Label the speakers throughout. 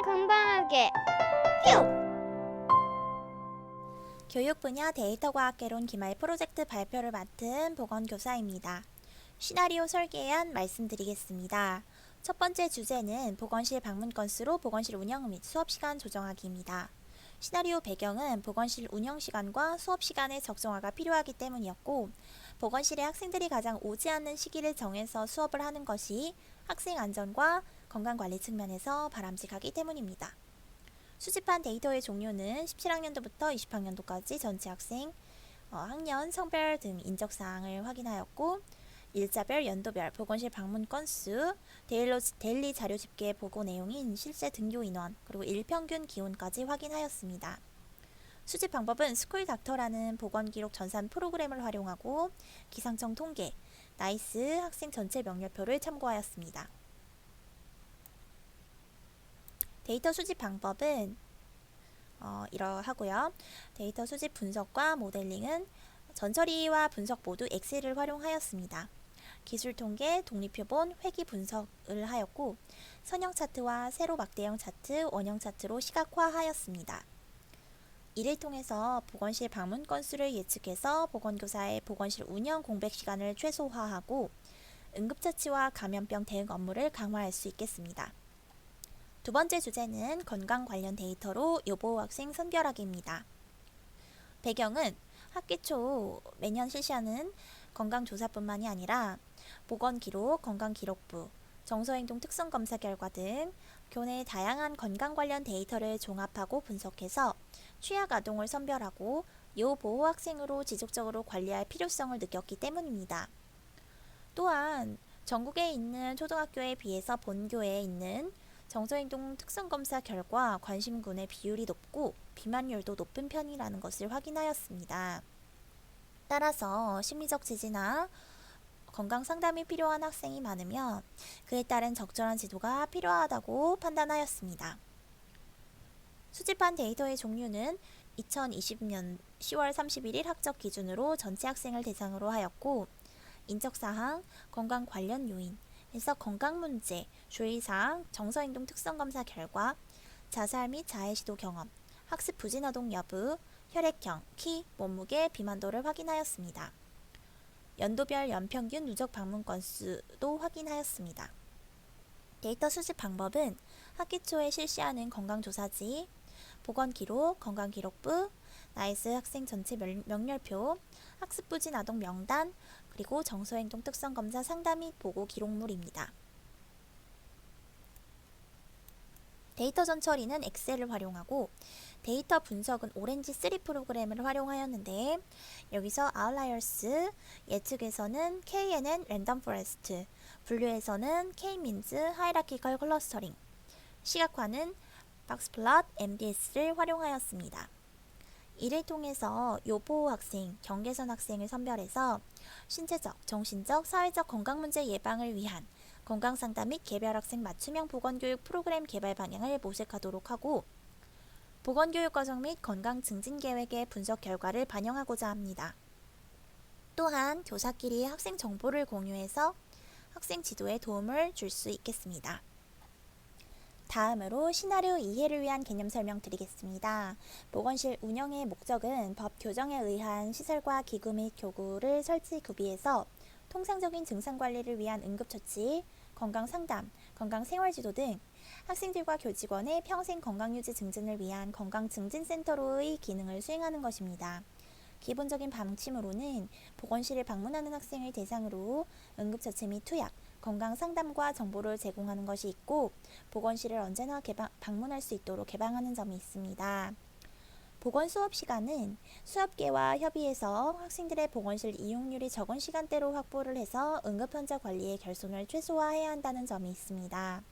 Speaker 1: 건강하게.
Speaker 2: 교육 분야 데이터과학개론 기말 프로젝트 발표를 맡은 보건교사입니다. 시나리오 설계안 말씀드리겠습니다. 첫 번째 주제는 보건실 방문 건수로 보건실 운영 및 수업 시간 조정하기입니다. 시나리오 배경은 보건실 운영 시간과 수업 시간의 적정화가 필요하기 때문이었고, 보건실에 학생들이 가장 오지 않는 시기를 정해서 수업을 하는 것이 학생 안전과 건강관리 측면에서 바람직하기 때문입니다. 수집한 데이터의 종류는 17학년도부터 20학년도까지 전체 학생, 학년, 성별 등 인적사항을 확인하였고, 일자별, 연도별, 보건실 방문 건수, 데일리 자료 집계 보고 내용인 실제 등교 인원, 그리고 일평균 기온까지 확인하였습니다. 수집 방법은 스쿨닥터라는 보건기록 전산 프로그램을 활용하고 기상청 통계, 나이스 학생 전체 명렬표를 참고하였습니다. 데이터 수집 방법은 이러하고요. 데이터 수집 분석과 모델링은 전처리와 분석 모두 엑셀을 활용하였습니다. 기술 통계, 독립표본, 회귀 분석을 하였고, 선형 차트와 세로 막대형 차트, 원형 차트로 시각화하였습니다. 이를 통해서 보건실 방문 건수를 예측해서 보건교사의 보건실 운영 공백 시간을 최소화하고 응급처치와 감염병 대응 업무를 강화할 수 있겠습니다. 두 번째 주제는 건강 관련 데이터로 요보 학생 선별하기입니다. 배경은 학기 초 매년 실시하는 건강조사뿐만이 아니라 보건기록, 건강기록부, 정서행동 특성검사 결과 등 교내의 다양한 건강 관련 데이터를 종합하고 분석해서 취약 아동을 선별하고 요보호 학생으로 지속적으로 관리할 필요성을 느꼈기 때문입니다. 또한 전국에 있는 초등학교에 비해서 본교에 있는 정서행동 특성검사 결과 관심군의 비율이 높고 비만율도 높은 편이라는 것을 확인하였습니다. 따라서 심리적 지지나 건강 상담이 필요한 학생이 많으면 그에 따른 적절한 지도가 필요하다고 판단하였습니다. 수집한 데이터의 종류는 2020년 10월 31일 학적 기준으로 전체 학생을 대상으로 하였고, 인적사항, 건강 관련 요인, 에서 건강문제, 주의사항, 정서행동 특성검사 결과, 자살 및 자해시도 경험, 학습 부진아동 여부, 혈액형, 키, 몸무게, 비만도를 확인하였습니다. 연도별 연평균 누적 방문 건수도 확인하였습니다. 데이터 수집 방법은 학기 초에 실시하는 건강조사지, 보건기록, 건강기록부, 나이스 학생 전체 명렬표, 학습 부진 아동 명단, 그리고 정서행동 특성검사 상담 및 보고 기록물입니다. 데이터 전처리는 엑셀을 활용하고 데이터 분석은 오렌지3 프로그램을 활용하였는데, 여기서 아웃라이어스, 예측에서는 KNN 랜덤 포레스트, 분류에서는 K-민즈 하이라키컬 클러스터링, 시각화는 박스플롯 MDS를 활용하였습니다. 이를 통해서 요보 학생, 경계선 학생을 선별해서 신체적, 정신적, 사회적 건강 문제 예방을 위한 건강상담 및 개별 학생 맞춤형 보건교육 프로그램 개발 방향을 모색하도록 하고, 보건교육 과정 및 건강 증진 계획의 분석 결과를 반영하고자 합니다. 또한 교사끼리 학생 정보를 공유해서 학생 지도에 도움을 줄 수 있겠습니다. 다음으로 시나리오 이해를 위한 개념 설명 드리겠습니다. 보건실 운영의 목적은 법 교정에 의한 시설과 기구 및 교구를 설치 구비해서 통상적인 증상 관리를 위한 응급처치, 건강상담, 건강생활지도 등 학생들과 교직원의 평생 건강유지 증진을 위한 건강증진센터로의 기능을 수행하는 것입니다. 기본적인 방침으로는 보건실을 방문하는 학생을 대상으로 응급처치 및 투약, 건강상담과 정보를 제공하는 것이 있고, 보건실을 언제나 방문할 수 있도록 개방하는 점이 있습니다. 보건 수업 시간은 수업계와 협의해서 학생들의 보건실 이용률이 적은 시간대로 확보를 해서 응급환자 관리의 결손을 최소화해야 한다는 점이 있습니다.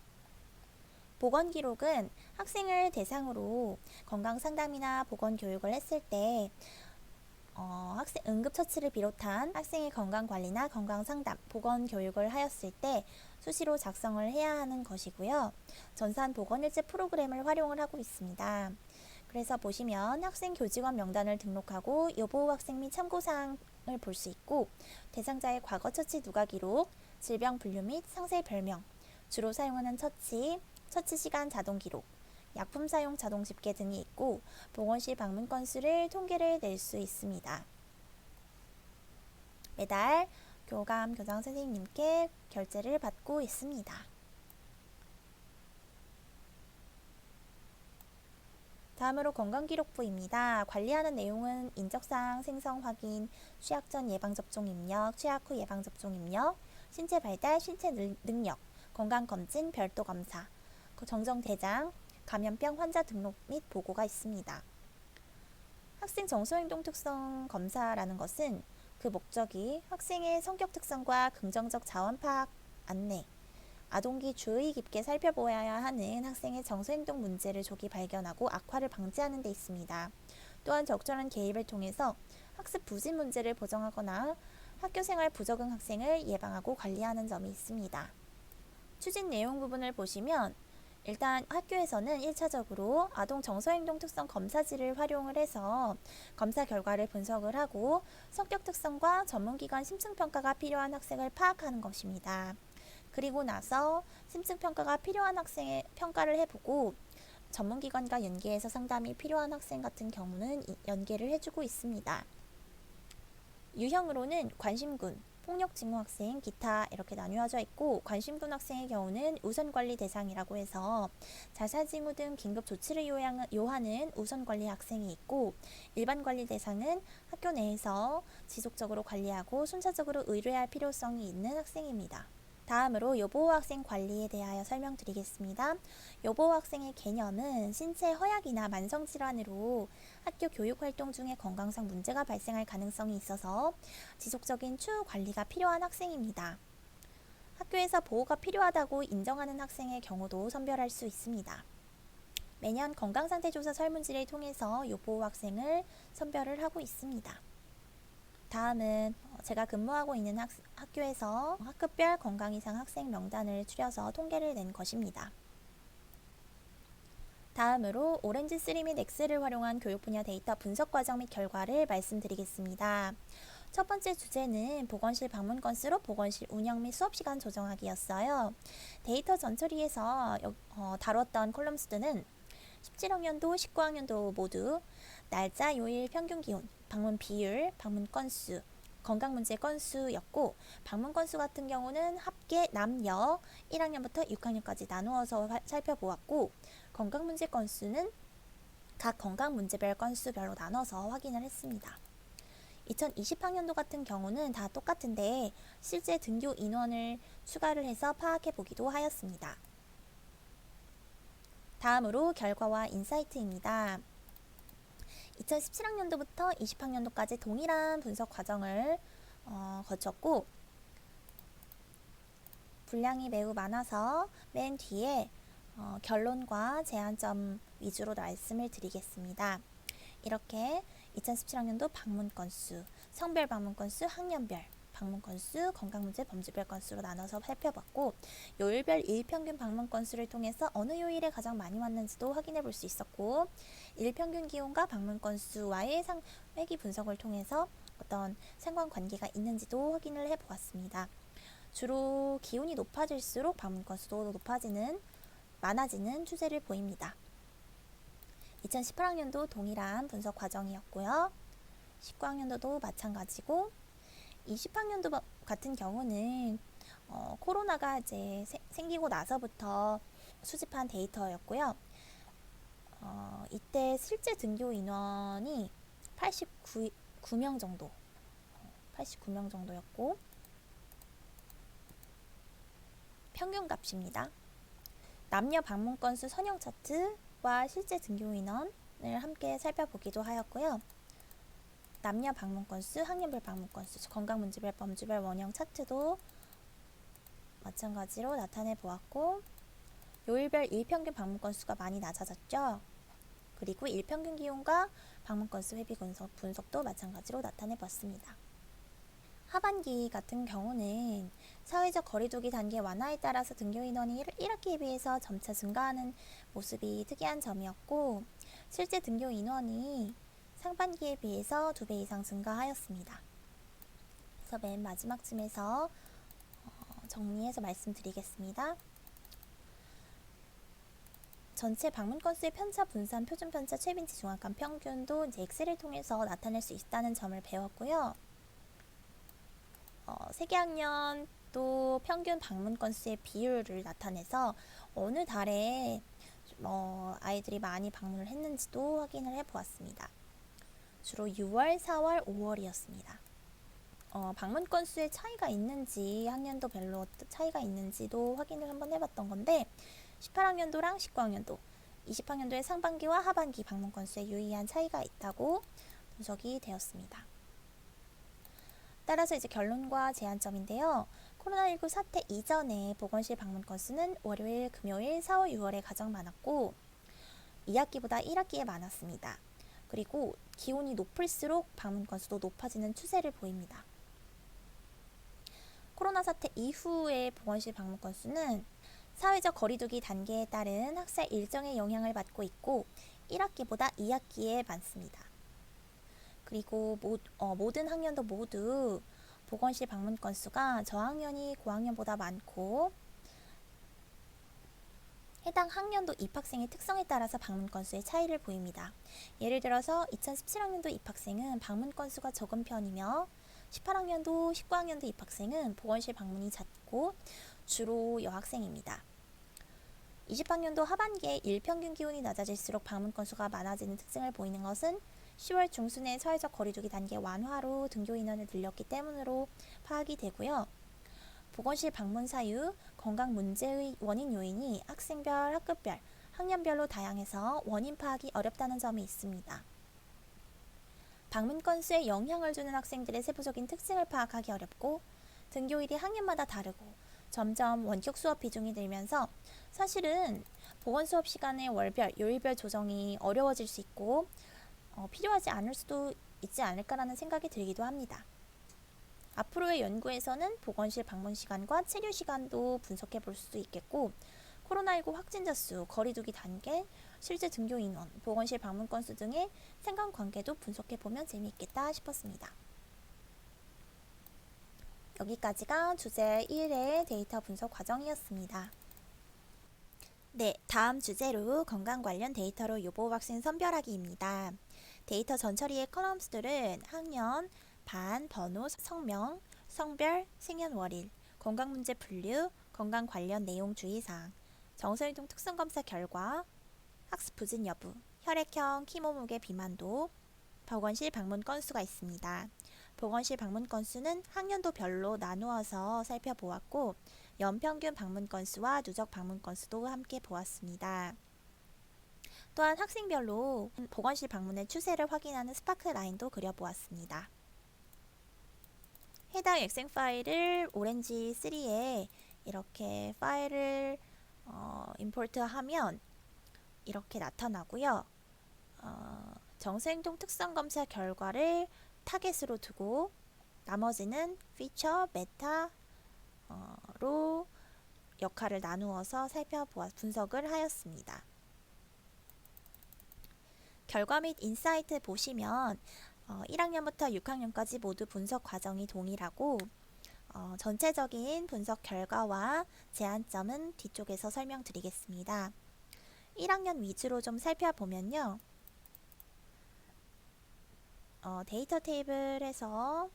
Speaker 2: 보건기록은 학생을 대상으로 건강상담이나 보건교육을 했을 때 학생 응급처치를 비롯한 학생의 건강관리나 건강상담, 보건교육을 하였을 때 수시로 작성을 해야 하는 것이고요. 전산 보건일지 프로그램을 활용을 하고 있습니다. 그래서 보시면 학생 교직원 명단을 등록하고 요보 학생 및 참고사항을 볼 수 있고, 대상자의 과거 처치 누가 기록, 질병 분류 및 상세 별명, 주로 사용하는 처치, 처치 시간 자동 기록, 약품 사용 자동 집계 등이 있고 보건실 방문 건수를 통계를 낼 수 있습니다. 매달 교감 교장 선생님께 결제를 받고 있습니다. 다음으로 건강기록부입니다. 관리하는 내용은 인적사항 생성 확인, 취약 전 예방접종 입력, 취약 후 예방접종 입력, 신체 발달, 신체 능력, 건강검진, 별도 검사, 정정대장, 감염병 환자 등록 및 보고가 있습니다. 학생 정서행동 특성 검사라는 것은 그 목적이 학생의 성격 특성과 긍정적 자원 파악 안내, 아동기 주의 깊게 살펴보아야 하는 학생의 정서행동 문제를 조기 발견하고 악화를 방지하는 데 있습니다. 또한 적절한 개입을 통해서 학습 부진 문제를 보정하거나 학교생활 부적응 학생을 예방하고 관리하는 점이 있습니다. 추진 내용 부분을 보시면 일단 학교에서는 1차적으로 아동 정서행동 특성 검사지를 활용을 해서 검사 결과를 분석을 하고 성격 특성과 전문기관 심층평가가 필요한 학생을 파악하는 것입니다. 그리고 나서 심층평가가 필요한 학생의 평가를 해보고 전문기관과 연계해서 상담이 필요한 학생 같은 경우는 연계를 해주고 있습니다. 유형으로는 관심군, 폭력징후 학생, 기타 이렇게 나뉘어져 있고 관심군 학생의 경우는 우선관리 대상이라고 해서 자살징후 등 긴급 조치를 요하는 우선관리 학생이 있고 일반관리 대상은 학교 내에서 지속적으로 관리하고 순차적으로 의뢰할 필요성이 있는 학생입니다. 다음으로 여보호 학생 관리에 대하여 설명드리겠습니다. 여보호 학생의 개념은 신체 허약이나 만성질환으로 학교 교육활동 중에 건강상 문제가 발생할 가능성이 있어서 지속적인 추후 관리가 필요한 학생입니다. 학교에서 보호가 필요하다고 인정하는 학생의 경우도 선별할 수 있습니다. 매년 건강상태조사 설문지를 통해서 여보호 학생을 선별을 하고 있습니다. 다음은 제가 근무하고 있는 학교에서 학급별 건강이상 학생 명단을 추려서 통계를 낸 것입니다. 다음으로 오렌지 3 및 X를 활용한 교육 분야 데이터 분석 과정 및 결과를 말씀드리겠습니다. 첫 번째 주제는 보건실 방문 건수로 보건실 운영 및 수업 시간 조정하기였어요. 데이터 전처리에서 다뤘던 콜럼 수들은 17학년도, 19학년도 모두 날짜, 요일, 평균 기온, 방문 비율, 방문 건수, 건강 문제 건수였고 방문 건수 같은 경우는 합계 남녀 1학년부터 6학년까지 나누어서 살펴보았고 건강 문제 건수는 각 건강 문제별 건수별로 나눠서 확인을 했습니다. 2020학년도 같은 경우는 다 똑같은데 실제 등교 인원을 추가를 해서 파악해 보기도 하였습니다. 다음으로 결과와 인사이트입니다. 2017학년도부터 20학년도까지 동일한 분석 과정을 거쳤고 분량이 매우 많아서 맨 뒤에 결론과 제한점 위주로 말씀을 드리겠습니다. 이렇게 2017학년도 방문 건수, 성별 방문 건수, 학년별 방문 건수, 건강문제 범주별 건수로 나눠서 살펴봤고 요일별 일평균 방문 건수를 통해서 어느 요일에 가장 많이 왔는지도 확인해 볼 수 있었고 일평균 기온과 방문 건수와의 회귀 분석을 통해서 어떤 상관관계가 있는지도 확인을 해 보았습니다. 주로 기온이 높아질수록 방문 건수도 많아지는 추세를 보입니다. 2018학년도 동일한 분석 과정이었고요. 19학년도도 마찬가지고 20학년도 같은 경우는 코로나가 이제 생기고 나서부터 수집한 데이터였고요. 이때 실제 등교 인원이 89명 정도였고 평균 값입니다. 남녀 방문 건수 선형 차트와 실제 등교 인원을 함께 살펴보기도 하였고요. 남녀 방문 건수, 학년별 방문 건수, 건강 문제별, 범주별 원형 차트도 마찬가지로 나타내 보았고 요일별 일평균 방문 건수가 많이 낮아졌죠. 그리고 일평균 기온과 방문 건수 회비 분석도 마찬가지로 나타내 봤습니다. 하반기 같은 경우는 사회적 거리두기 단계 완화에 따라서 등교 인원이 1학기에 비해서 점차 증가하는 모습이 특이한 점이었고 실제 등교 인원이 상반기에 비해서 2배 이상 증가하였습니다. 그래서 맨 마지막쯤에서 정리해서 말씀드리겠습니다. 전체 방문 건수의 편차 분산, 표준 편차, 최빈치, 중앙값 평균도 이제 엑셀을 통해서 나타낼 수 있다는 점을 배웠고요. 세계학년 또 평균 방문 건수의 비율을 나타내서 어느 달에 아이들이 많이 방문을 했는지도 확인을 해보았습니다. 주로 6월, 4월, 5월이었습니다. 방문 건수의 차이가 있는지 학년도별로 차이가 있는지도 확인을 한번 해봤던 건데 18학년도랑 19학년도, 20학년도의 상반기와 하반기 방문 건수에 유의한 차이가 있다고 분석이 되었습니다. 따라서 이제 결론과 제안점인데요. 코로나19 사태 이전에 보건실 방문 건수는 월요일, 금요일, 4월, 6월에 가장 많았고 2학기보다 1학기에 많았습니다. 그리고 기온이 높을수록 방문 건수도 높아지는 추세를 보입니다. 코로나 사태 이후의 보건실 방문 건수는 사회적 거리두기 단계에 따른 학생 일정의 영향을 받고 있고 1학기보다 2학기에 많습니다. 그리고 모든 학년도 모두 보건실 방문 건수가 저학년이 고학년보다 많고 해당 학년도 입학생의 특성에 따라서 방문 건수의 차이를 보입니다. 예를 들어서 2017학년도 입학생은 방문 건수가 적은 편이며 18학년도, 19학년도 입학생은 보건실 방문이 잦고 주로 여학생입니다. 20학년도 하반기에 일평균 기온이 낮아질수록 방문 건수가 많아지는 특징을 보이는 것은 10월 중순에 사회적 거리두기 단계 완화로 등교 인원을 늘렸기 때문으로 파악이 되고요. 보건실 방문 사유, 건강 문제의 원인 요인이 학생별, 학급별, 학년별로 다양해서 원인 파악이 어렵다는 점이 있습니다. 방문 건수에 영향을 주는 학생들의 세부적인 특징을 파악하기 어렵고 등교일이 학년마다 다르고 점점 원격 수업 비중이 늘면서 사실은 보건 수업 시간의 월별, 요일별 조정이 어려워질 수 있고 필요하지 않을 수도 있지 않을까라는 생각이 들기도 합니다. 앞으로의 연구에서는 보건실 방문 시간과 체류 시간도 분석해 볼 수도 있겠고 코로나19 확진자 수, 거리두기 단계, 실제 등교 인원, 보건실 방문 건수 등의 상관관계도 분석해 보면 재미있겠다 싶었습니다. 여기까지가 주제 1의 데이터 분석 과정이었습니다. 네, 다음 주제로 건강 관련 데이터로 요보 학생 선별하기입니다. 데이터 전처리의 컬럼스들은 학년, 반, 번호, 성명, 성별, 생년월일, 건강문제 분류, 건강 관련 내용 주의사항, 정서행동 특성검사 결과, 학습 부진 여부, 혈액형, 키 몸무게 비만도, 보건실 방문 건수가 있습니다. 보건실 방문 건수는 학년도별로 나누어서 살펴보았고 연평균 방문 건수와 누적 방문 건수도 함께 보았습니다. 또한 학생별로 보건실 방문의 추세를 확인하는 스파크 라인도 그려보았습니다. 해당 엑셀 파일을 오렌지 3에 이렇게 파일을 임포트하면 이렇게 나타나고요. 정서행동 특성검사 결과를 타겟으로 두고 나머지는 피처, 메타로 역할을 나누어서 분석을 하였습니다. 결과 및 인사이트 보시면 1학년부터 6학년까지 모두 분석 과정이 동일하고 전체적인 분석 결과와 제안점은 뒤쪽에서 설명드리겠습니다. 1학년 위주로 좀 살펴보면요. 데이터 테이블에서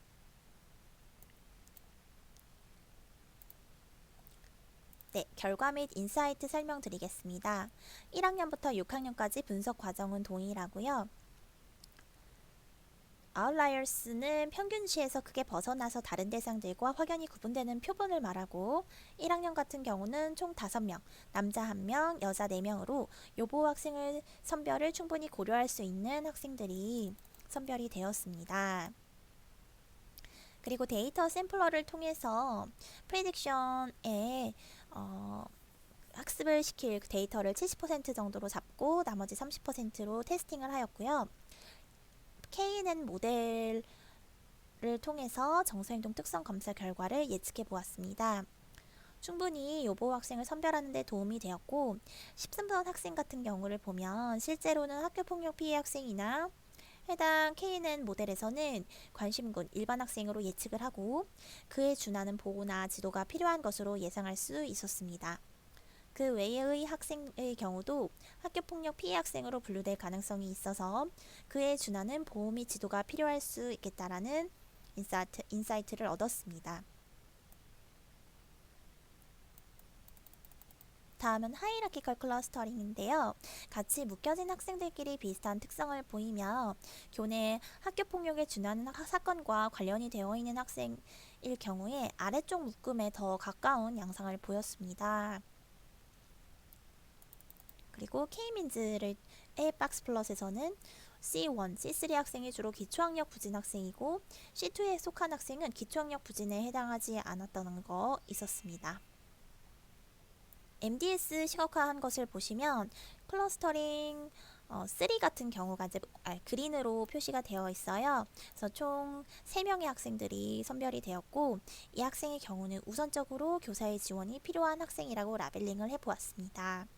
Speaker 2: 결과 및 인사이트 설명드리겠습니다. 1학년부터 6학년까지 분석 과정은 동일하고요. 아웃라이어스는 평균치에서 크게 벗어나서 다른 대상들과 확연히 구분되는 표본을 말하고 1학년 같은 경우는 총 5명, 남자 1명, 여자 4명으로 요보 학생을 선별을 충분히 고려할 수 있는 학생들이 선별이 되었습니다. 그리고 데이터 샘플러를 통해서 프레딕션에 학습을 시킬 데이터를 70% 정도로 잡고 나머지 30%로 테스팅을 하였고요. KNN 모델을 통해서 정서행동 특성 검사 결과를 예측해 보았습니다. 충분히 요보 학생을 선별하는 데 도움이 되었고 13번 학생 같은 경우를 보면 실제로는 학교폭력 피해 학생이나 해당 KNN 모델에서는 관심군 일반 학생으로 예측을 하고 그에 준하는 보호나 지도가 필요한 것으로 예상할 수 있었습니다. 그 외의 학생의 경우도 학교폭력 피해 학생으로 분류될 가능성이 있어서 그에 준하는 보호 및 지도가 필요할 수 있겠다라는 인사이트를 얻었습니다. 다음은 하이라키컬 클러스터링인데요. 같이 묶여진 학생들끼리 비슷한 특성을 보이며 교내 학교폭력에 준하는 사건과 관련이 되어 있는 학생일 경우에 아래쪽 묶음에 더 가까운 양상을 보였습니다. 그리고 K민즈의 박스 플러스에서는 C1, C3 학생이 주로 기초학력 부진 학생이고 C2에 속한 학생은 기초학력 부진에 해당하지 않았다는 거 있었습니다. MDS 시각화한 것을 보시면 클러스터링 3 같은 경우가 이제 그린으로 표시가 되어 있어요. 그래서 총 3명의 학생들이 선별이 되었고 이 학생의 경우는 우선적으로 교사의 지원이 필요한 학생이라고 라벨링을 해보았습니다.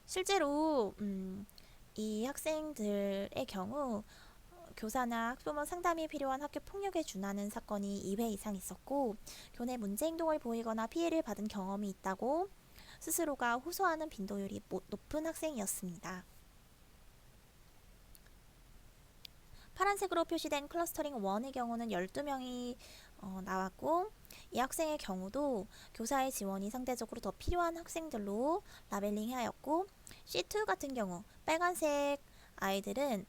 Speaker 2: 실제로 이 학생들의 경우 교사나 학부모 상담이 필요한 학교 폭력에 준하는 사건이 2회 이상 있었고 교내 문제 행동을 보이거나 피해를 받은 경험이 있다고 스스로가 호소하는 빈도율이 높은 학생이었습니다. 파란색으로 표시된 클러스터링 1의 경우는 12명이 나왔고 이 학생의 경우도 교사의 지원이 상대적으로 더 필요한 학생들로 라벨링하였고 C2 같은 경우 빨간색 아이들은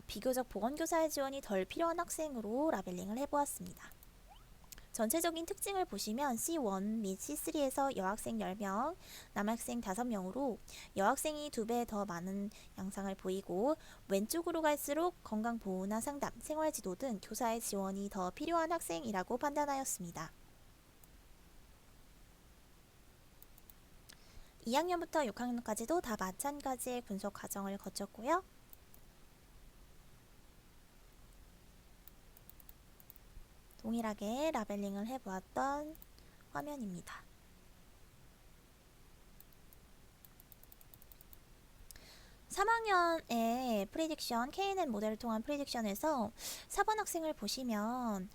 Speaker 2: 비교적 보건교사의 지원이 덜 필요한 학생으로 라벨링을 해보았습니다. 전체적인 특징을 보시면 C1 및 C3에서 여학생 10명, 남학생 5명으로 여학생이 2배 더 많은 양상을 보이고 왼쪽으로 갈수록 건강보호나 상담, 생활지도 등 교사의 지원이 더 필요한 학생이라고 판단하였습니다. 2학년부터 6학년까지도 다 마찬가지의 분석 과정을 거쳤고요. 동일하게 라벨링을 해보았던 화면입니다. 3학년의 프리딕션, KNN 모델을 통한 프리딕션에서 4번 학생을 보시면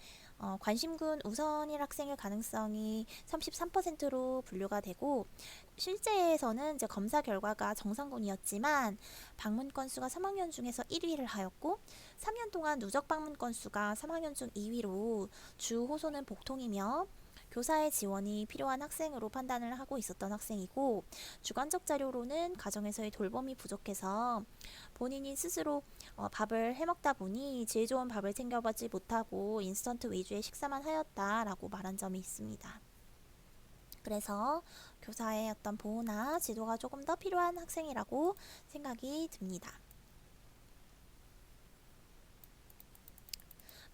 Speaker 2: 관심군 우선일 학생일 가능성이 33%로 분류가 되고 실제에서는 이제 검사 결과가 정상군이었지만 방문 건수가 3학년 중에서 1위를 하였고 3년 동안 누적 방문 건수가 3학년 중 2위로 주 호소는 복통이며 교사의 지원이 필요한 학생으로 판단을 하고 있었던 학생이고 주관적 자료로는 가정에서의 돌봄이 부족해서 본인이 스스로 밥을 해먹다 보니 질 좋은 밥을 챙겨보지 못하고 인스턴트 위주의 식사만 하였다라고 말한 점이 있습니다. 그래서 교사의 어떤 보호나 지도가 조금 더 필요한 학생이라고 생각이 듭니다.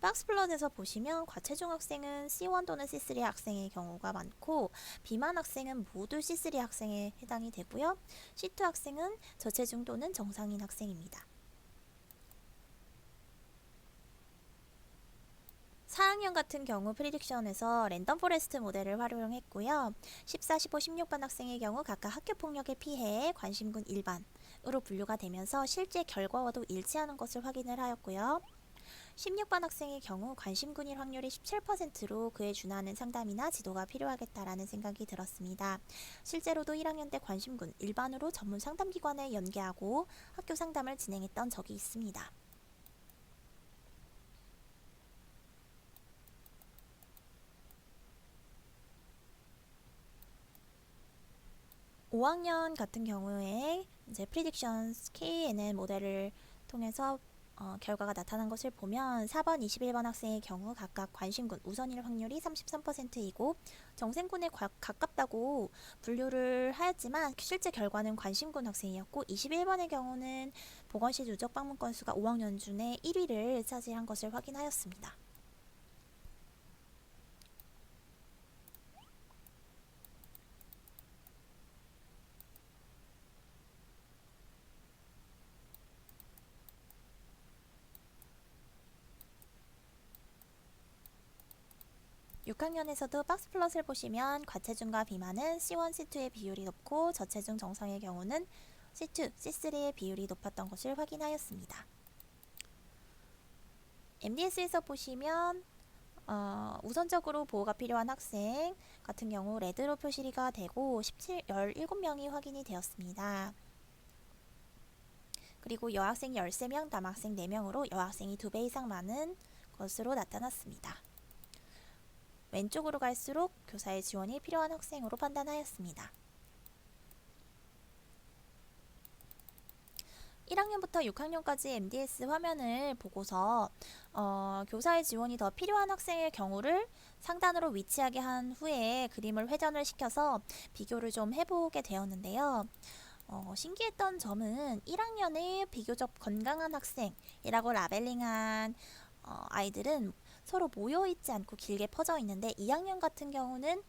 Speaker 2: 박스플롯에서 보시면 과체중 학생은 C1 또는 C3 학생의 경우가 많고 비만 학생은 모두 C3 학생에 해당이 되고요. C2 학생은 저체중 또는 정상인 학생입니다. 4학년 같은 경우 프리딕션에서 랜덤 포레스트 모델을 활용했고요. 14, 15, 16반 학생의 경우 각각 학교폭력의 피해에 관심군 일반으로 분류가 되면서 실제 결과와도 일치하는 것을 확인을 하였고요. 16반 학생의 경우 관심군일 확률이 17%로 그에 준하는 상담이나 지도가 필요하겠다라는 생각이 들었습니다. 실제로도 1학년 때 관심군 일반으로 전문 상담기관에 연계하고 학교 상담을 진행했던 적이 있습니다. 5학년 같은 경우에 이제 프리딕션 KNN 모델을 통해서 결과가 나타난 것을 보면 4번, 21번 학생의 경우 각각 관심군 우선일 확률이 33%이고 정생군에 가깝다고 분류를 하였지만 실제 결과는 관심군 학생이었고 21번의 경우는 보건실 누적 방문 건수가 5학년 중에 1위를 차지한 것을 확인하였습니다. (6학년에서도) 박스 플롯을 보시면 과체중과 비만은 C1, C2의 비율이 높고 저체중 정상의 경우는 C2, C3의 비율이 높았던 것을 확인하였습니다. MDS에서 보시면 우선적으로 보호가 필요한 학생 같은 경우 레드로 표시가 되고 17명이 확인이 되었습니다. 그리고 여학생 13명, 남학생 4명으로 여학생이 2배 이상 많은 것으로 나타났습니다. 왼쪽으로 갈수록 교사의 지원이 필요한 학생으로 판단하였습니다. 1학년부터 6학년까지 MDS 화면을 보고서 교사의 지원이 더 필요한 학생의 경우를 상단으로 위치하게 한 후에 그림을 회전을 시켜서 비교를 좀 해보게 되었는데요. 신기했던 점은 1학년의 비교적 건강한 학생이라고 라벨링한 아이들은 서로 모여있지 않고 길게 퍼져 있는데 2학년 같은 경우는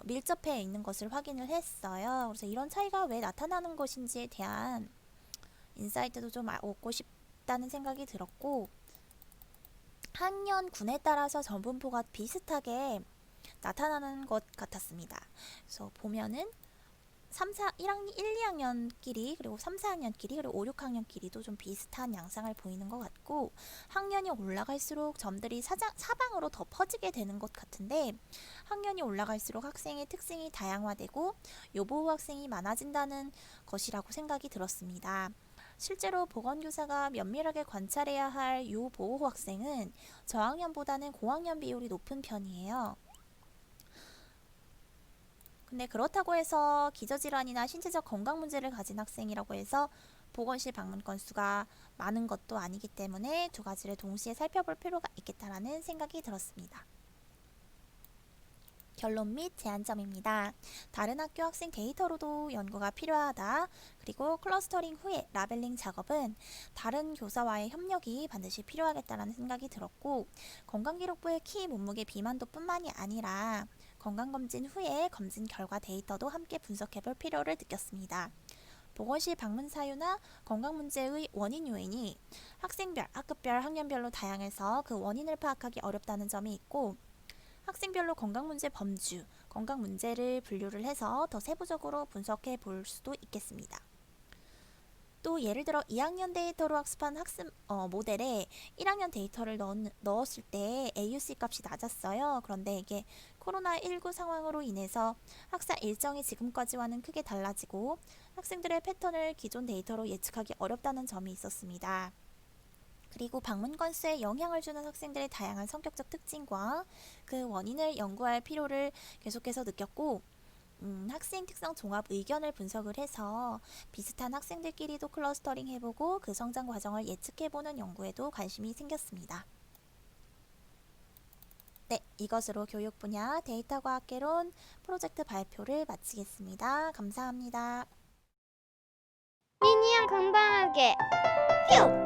Speaker 2: 밀접해 있는 것을 확인을 했어요. 그래서 이런 차이가 왜 나타나는 것인지에 대한 인사이트도 좀 얻고 싶다는 생각이 들었고, 학년군에 따라서 점분포가 비슷하게 나타나는 것 같았습니다. 그래서 보면은 1, 2학년끼리 그리고 3, 4학년끼리 그리고 5, 6학년끼리도 좀 비슷한 양상을 보이는 것 같고, 학년이 올라갈수록 점들이 사방으로 더 퍼지게 되는 것 같은데, 학년이 올라갈수록 학생의 특징이 다양화되고 요보호 학생이 많아진다는 것이라고 생각이 들었습니다. 실제로 보건교사가 면밀하게 관찰해야 할 요보호 학생은 저학년보다는 고학년 비율이 높은 편이에요. 근데 그렇다고 해서 기저질환이나 신체적 건강 문제를 가진 학생이라고 해서 보건실 방문 건수가 많은 것도 아니기 때문에 두 가지를 동시에 살펴볼 필요가 있겠다라는 생각이 들었습니다. 결론 및 제안점입니다. 다른 학교 학생 데이터로도 연구가 필요하다. 그리고 클러스터링 후에 라벨링 작업은 다른 교사와의 협력이 반드시 필요하겠다는 생각이 들었고, 건강기록부의 키 몸무게 비만도 뿐만이 아니라 건강검진 후에 검진 결과 데이터도 함께 분석해볼 필요를 느꼈습니다. 보건실 방문 사유나 건강 문제의 원인 요인이 학생별, 학급별, 학년별로 다양해서 그 원인을 파악하기 어렵다는 점이 있고, 학생별로 건강 문제 범주, 건강 문제를 분류를 해서 더 세부적으로 분석해 볼 수도 있겠습니다. 또 예를 들어 2학년 데이터로 학습한 학습 모델에 1학년 데이터를 넣었을 때 AUC 값이 낮았어요. 그런데 이게 코로나19 상황으로 인해서 학사 일정이 지금까지와는 크게 달라지고 학생들의 패턴을 기존 데이터로 예측하기 어렵다는 점이 있었습니다. 그리고 방문 건수에 영향을 주는 학생들의 다양한 성격적 특징과 그 원인을 연구할 필요를 계속해서 느꼈고, 학생 특성 종합 의견을 분석을 해서 비슷한 학생들끼리도 클러스터링 해보고 그 성장 과정을 예측해보는 연구에도 관심이 생겼습니다. 네, 이것으로 교육 분야 데이터 과학개론 프로젝트 발표를 마치겠습니다. 감사합니다.
Speaker 1: 미니언 건강하게.
Speaker 2: 휴!